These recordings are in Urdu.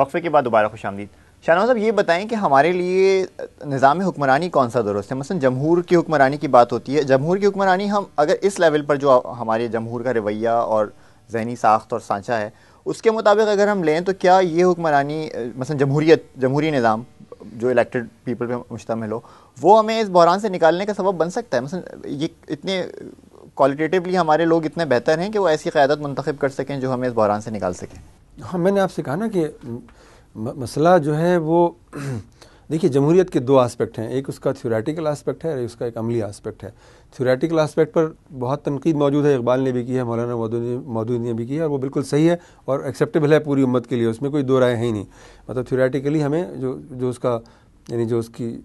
وقفے کے بعد دوبارہ خوش آمدید. شاہنواز صاحب، یہ بتائیں کہ ہمارے لیے نظام حکمرانی کون سا درست ہے؟ مثلا جمہور کی حکمرانی کی بات ہوتی ہے. جمہور کی حکمرانی ہم اگر اس لیول پر جو ہمارے جمہور کا رویہ اور ذہنی ساخت اور سانچہ ہے اس کے مطابق اگر ہم لیں تو کیا یہ حکمرانی مثلا جمہوری نظام جو الیکٹڈ پیپل پہ مشتمل ہو وہ ہمیں اس بحران سے نکالنے کا سبب بن سکتا ہے؟ مثلا یہ اتنے کوالٹیٹیولی ہمارے لوگ اتنے بہتر ہیں کہ وہ ایسی قیادت منتخب کر سکیں جو ہمیں اس بحران سے نکال سکیں؟ ہاں، میں نے آپ سے کہا نا کہ مسئلہ جو ہے وہ دیکھیے، جمہوریت کے دو آسپیکٹ ہیں. ایک اس کا تھیوریٹیکل آسپیکٹ ہے اور اس کا ایک عملی آسپیکٹ ہے. تھیوریٹیکل آسپیکٹ پر بہت تنقید موجود ہے، اقبال نے بھی کی ہے، مولانا مودودی نے بھی کی ہے، اور وہ بالکل صحیح ہے اور ایکسیپٹیبل ہے پوری امت کے لیے، اس میں کوئی دو رائے ہے ہی نہیں. مطلب تھیوریٹیکلی ہمیں جو اس کا یعنی جو اس کی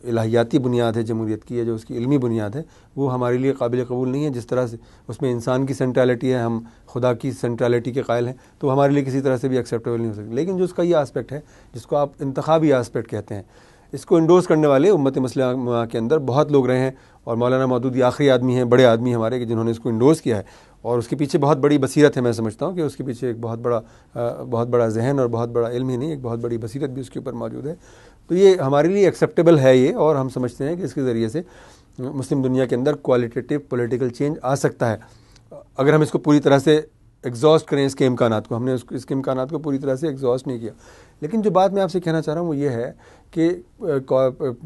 الہیاتی بنیاد ہے جمہوریت کی، یا جو اس کی علمی بنیاد ہے، وہ ہمارے لیے قابل قبول نہیں ہے. جس طرح سے اس میں انسان کی سینٹرلٹی ہے، ہم خدا کی سینٹرلٹی کے قائل ہیں، تو ہمارے لیے کسی طرح سے بھی ایکسیپٹیبل نہیں ہو سکتی. لیکن جو اس کا یہ آسپیکٹ ہے جس کو آپ انتخابی آسپیکٹ کہتے ہیں، اس کو انڈورس کرنے والے امت مسلمہ کے اندر بہت لوگ رہے ہیں، اور مولانا مودودی آخری آدمی ہیں، بڑے آدمی ہمارے، کہ جنہوں نے اس کو انڈورس کیا ہے. اور اس کے پیچھے بہت بڑی بصیرت ہے. میں سمجھتا ہوں کہ اس کے پیچھے ایک بہت بڑا ذہن اور بہت بڑا علم ہی نہیں، ایک بہت بڑی بصیرت بھی اس کے اوپر موجود ہے. تو یہ ہمارے لیے ایکسیپٹیبل ہے یہ، اور ہم سمجھتے ہیں کہ اس کے ذریعے سے مسلم دنیا کے اندر کوالٹیٹیو پولیٹیکل چینج آ سکتا ہے، اگر ہم اس کو پوری طرح سے ایگزاسٹ کریں. اس کے امکانات کو ہم نے اس کے امکانات کو پوری طرح سے ایگزاسٹ نہیں کیا. لیکن جو بات میں آپ سے کہنا چاہ رہا ہوں وہ یہ ہے کہ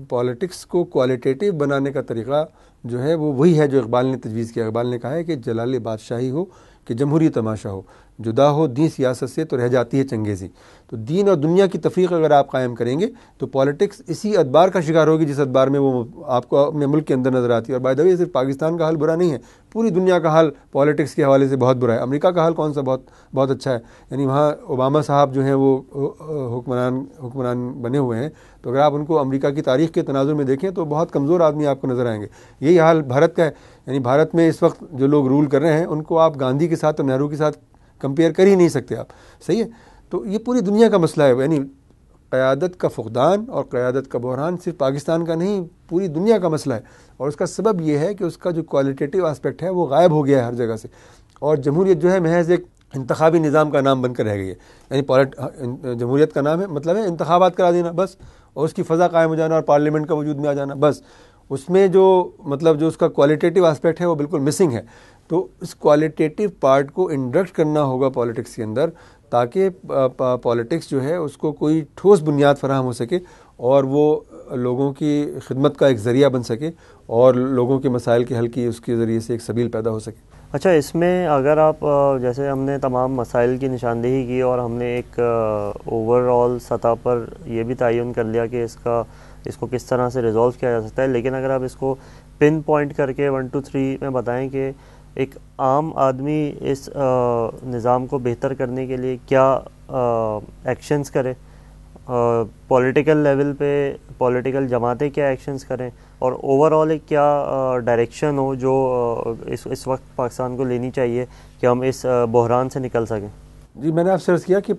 پالیٹکس کو کوالٹیٹیو بنانے کا طریقہ جو ہے وہ وہی ہے جو اقبال نے تجویز کیا. اقبال نے کہا ہے کہ جلال بادشاہی ہو کہ جمہوری تماشا ہو، جدا ہو دین سیاست سے تو رہ جاتی ہے چنگیزی. تو دین اور دنیا کی تفریق اگر آپ قائم کریں گے تو پالیٹکس اسی ادبار کا شکار ہوگی جس ادبار میں وہ آپ کو اپنے ملک کے اندر نظر آتی ہے. اور بائی دا وے، صرف پاکستان کا حال برا نہیں ہے، پوری دنیا کا حال پالیٹکس کے حوالے سے بہت برا ہے. امریکہ کا حال کون سا بہت اچھا ہے. یعنی وہاں اوباما صاحب جو ہیں وہ حکمران بنے ہوئے ہیں، تو اگر آپ ان کو امریکہ کی تاریخ کے تناظر میں دیکھیں تو بہت کمزور آدمی آپ کو نظر آئیں گے. یہی حال بھارت کا ہے. یعنی بھارت میں اس وقت جو لوگ رول کر رہے ہیں ان کو آپ گاندھی کے ساتھ اور نہرو کے ساتھ کمپیئر کر ہی نہیں سکتے آپ. صحیح ہے. تو یہ پوری دنیا کا مسئلہ ہے. یعنی قیادت کا فقدان اور قیادت کا بحران صرف پاکستان کا نہیں، پوری دنیا کا مسئلہ ہے. اور اس کا سبب یہ ہے کہ اس کا جو کوالٹیٹیو آسپیکٹ ہے وہ غائب ہو گیا ہے ہر جگہ سے، اور جمہوریت جو ہے محض ایک انتخابی نظام کا نام بن کر رہ گئی ہے. یعنی جمہوریت کا نام ہے، مطلب ہے انتخابات کرا دینا بس، اور اس کی فضا قائم ہو جانا اور پارلیمنٹ کا وجود میں آ جانا بس. اس میں جو اس کا کوالٹیٹیو آسپیکٹ ہے وہ بالکل مسنگ ہے. تو اس کوالٹیٹیو پارٹ کو انڈکٹ کرنا ہوگا پالیٹکس کے اندر، تاکہ پالیٹکس جو ہے اس کو کوئی ٹھوس بنیاد فراہم ہو سکے اور وہ لوگوں کی خدمت کا ایک ذریعہ بن سکے، اور لوگوں کے مسائل کے حل کی اس کے ذریعے سے ایک سبیل پیدا ہو سکے. اچھا، اس میں اگر آپ جیسے ہم نے تمام مسائل کی نشاندہی کی اور ہم نے ایک اوور آل سطح پر یہ بھی تعین کر لیا کہ اس کو کس طرح سے ریزولو کیا جا سکتا ہے، لیکن اگر آپ اس کو پن پوائنٹ کر کے 1 2 3 میں بتائیں کہ ایک عام آدمی اس نظام کو بہتر کرنے کے لیے کیا ایکشنز کرے، پولیٹیکل لیول پہ پولیٹیکل جماعتیں کیا ایکشنز کریں، اور اوور آل ایک کیا ڈائریکشن ہو جو اس وقت پاکستان کو لینی چاہیے کہ ہم اس بحران سے نکل سکیں؟ جی، میں نے آپ سے عرض کیا کہ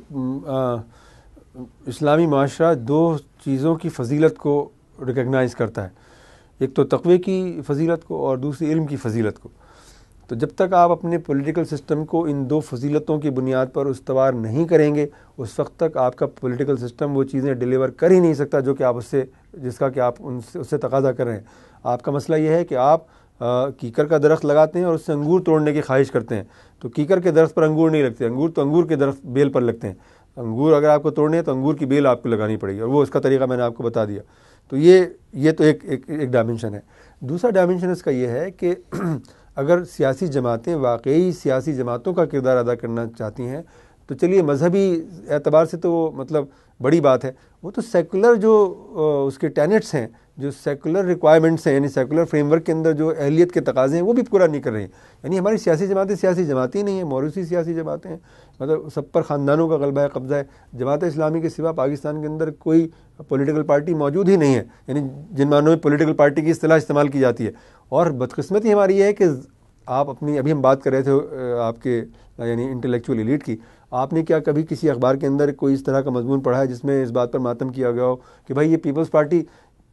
اسلامی معاشرہ دو چیزوں کی فضیلت کو ریکگنائز کرتا ہے، ایک تو تقوی کی فضیلت کو اور دوسری علم کی فضیلت کو. تو جب تک آپ اپنے پولیٹیکل سسٹم کو ان دو فضیلتوں کی بنیاد پر استوار نہیں کریں گے، اس وقت تک آپ کا پولیٹیکل سسٹم وہ چیزیں ڈیلیور کر ہی نہیں سکتا جو کہ آپ جس کا کہ آپ اس سے تقاضا کر رہے ہیں. آپ کا مسئلہ یہ ہے کہ آپ کیکر کا درخت لگاتے ہیں اور اس سے انگور توڑنے کی خواہش کرتے ہیں. تو کیکر کے درخت پر انگور نہیں لگتے، انگور کے درخت بیل پر لگتے ہیں. انگور اگر آپ کو توڑنے ہیں تو انگور کی بیل آپ کو لگانی پڑے گی، اور وہ اس کا طریقہ میں نے آپ کو بتا دیا. تو یہ تو ایک ڈائمنشن ہے. دوسرا ڈائمنشن اس کا یہ ہے کہ اگر سیاسی جماعتیں واقعی سیاسی جماعتوں کا کردار ادا کرنا چاہتی ہیں تو چلیے مذہبی اعتبار سے تو مطلب بڑی بات ہے، وہ تو سیکولر جو اس کے ٹینٹس ہیں، جو سیکولر ریکوائرمنٹس ہیں، یعنی سیکولر فریم ورک کے اندر جو اہلیت کے تقاضے ہیں وہ بھی پورا نہیں کر رہی ہیں. یعنی ہماری سیاسی جماعتیں ہی نہیں ہیں، موروثی سیاسی جماعتیں ہیں، مطلب سب پر خاندانوں کا غلبہ قبضہ ہے. جماعت اسلامی کے سوا پاکستان کے اندر کوئی پولیٹیکل پارٹی موجود ہی نہیں ہے، یعنی جن معنوں میں پولیٹیکل پارٹی کی اصطلاح استعمال کی جاتی ہے. اور بدقسمتی ہماری یہ ہے کہ آپ ابھی ہم بات کر رہے تھے آپ کے یعنی انٹلیکچوئل ایلیٹ کی، آپ نے کیا کبھی کسی اخبار کے اندر کوئی اس طرح کا مضمون پڑھا ہے جس میں اس بات پر ماتم کیا گیا ہو کہ بھائی یہ پیپلز پارٹی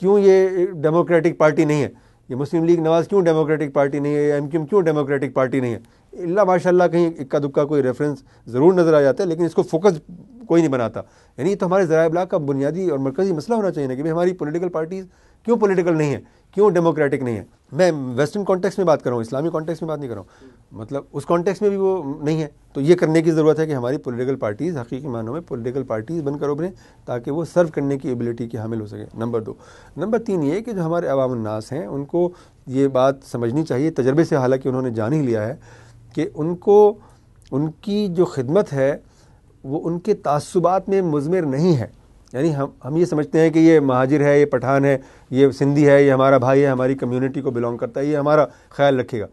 کیوں یہ ڈیموکریٹک پارٹی نہیں ہے؟ یہ مسلم لیگ نواز کیوں ڈیموکریٹک پارٹی نہیں ہے, یا ایم کیو ایم کیوں ڈیموکریٹک پارٹی نہیں ہے, اللہ ماشاء اللہ کہیں اکا دکا کوئی ریفرنس ضرور نظر آ جاتا ہے, لیکن اس کو فوکس کوئی نہیں بناتا. یعنی یہ تو ہمارے ذرائع ابلاغ کا بنیادی اور مرکزی مسئلہ ہونا چاہیے نا کہ ہماری پولیٹیکل پارٹیز کیوں پولیٹیکل نہیں ہے, کیوں ڈیموکریٹک نہیں ہے. میں ویسٹرن کانٹیکس میں بات کر رہا ہوں, اسلامی کانٹیکس میں بات نہیں کر رہا ہوں, مطلب اس کانٹیکس میں بھی وہ نہیں ہے. تو یہ کرنے کی ضرورت ہے کہ ہماری پولیٹیکل پارٹیز حقیقی معنوں میں پولیٹیکل پارٹیز بن کر ابھریں تاکہ وہ سرو کرنے کی ایبلٹی کے حامل ہو سکیں. نمبر 2. نمبر 3 یہ کہ جو ہمارے عوام الناس ہیں ان کو یہ بات سمجھنی چاہیے, تجربے سے حالانکہ انہوں نے جان ہی لیا ہے کہ ان کو ان کی جو خدمت ہے وہ ان کے تعصبات میں مضمر نہیں ہے. یعنی ہم یہ سمجھتے ہیں کہ یہ مہاجر ہے, یہ پٹھان ہے, یہ سندھی ہے, یہ ہمارا بھائی ہے, ہماری کمیونٹی کو بلانگ کرتا ہے, یہ ہمارا خیال رکھے گا,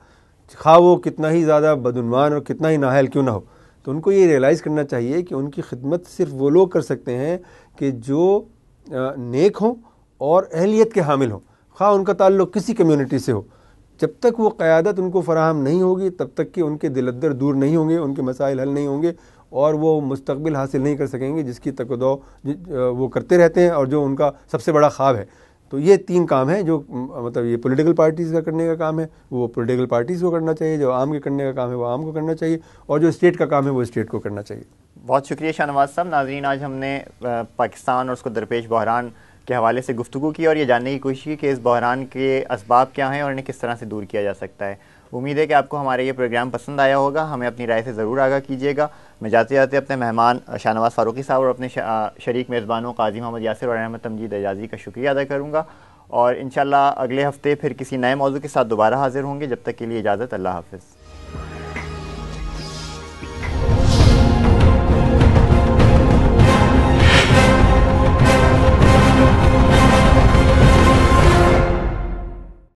خواہ وہ کتنا ہی زیادہ بدعنوان اور کتنا ہی نااہل کیوں نہ ہو. تو ان کو یہ ریئلائز کرنا چاہیے کہ ان کی خدمت صرف وہ لوگ کر سکتے ہیں کہ جو نیک ہوں اور اہلیت کے حامل ہوں, خواہ ان کا تعلق کسی کمیونٹی سے ہو. جب تک وہ قیادت ان کو فراہم نہیں ہوگی تب تک کہ ان کے دل ادر دور نہیں ہوں گے, ان کے مسائل حل نہیں ہوں گے, اور وہ مستقبل حاصل نہیں کر سکیں گے جس کی تقدو وہ کرتے رہتے ہیں اور جو ان کا سب سے بڑا خواب ہے. تو یہ 3 کام ہیں جو مطلب یہ پولیٹیکل پارٹیز کا کرنے کا کام ہے وہ پولیٹیکل پارٹیز کو کرنا چاہیے, جو عام کے کرنے کا کام ہے وہ عام کو کرنا چاہیے, اور جو اسٹیٹ کا کام ہے وہ اسٹیٹ کو کرنا چاہیے. بہت شکریہ شاہ نواز صاحب. ناظرین, آج ہم نے پاکستان اور اس کو درپیش بحران کے حوالے سے گفتگو کی اور یہ جاننے کی کوشش کی کہ اس بحران کے اسباب کیا ہیں اور انہیں کس طرح سے دور کیا جا سکتا ہے. امید ہے کہ آپ کو ہمارا یہ پروگرام پسند آیا ہوگا. ہمیں اپنی رائے سے ضرور آگاہ کیجیے گا. میں جاتے جاتے اپنے مہمان شاہ نواز فاروقی صاحب اور اپنے شریک میزبانوں قاضی محمد یاسر اور احمد تمجید اعجازی کا شکریہ ادا کروں گا, اور انشاءاللہ اگلے ہفتے پھر کسی نئے موضوع کے ساتھ دوبارہ حاضر ہوں گے. جب تک کے لیے اجازت, اللہ حافظ.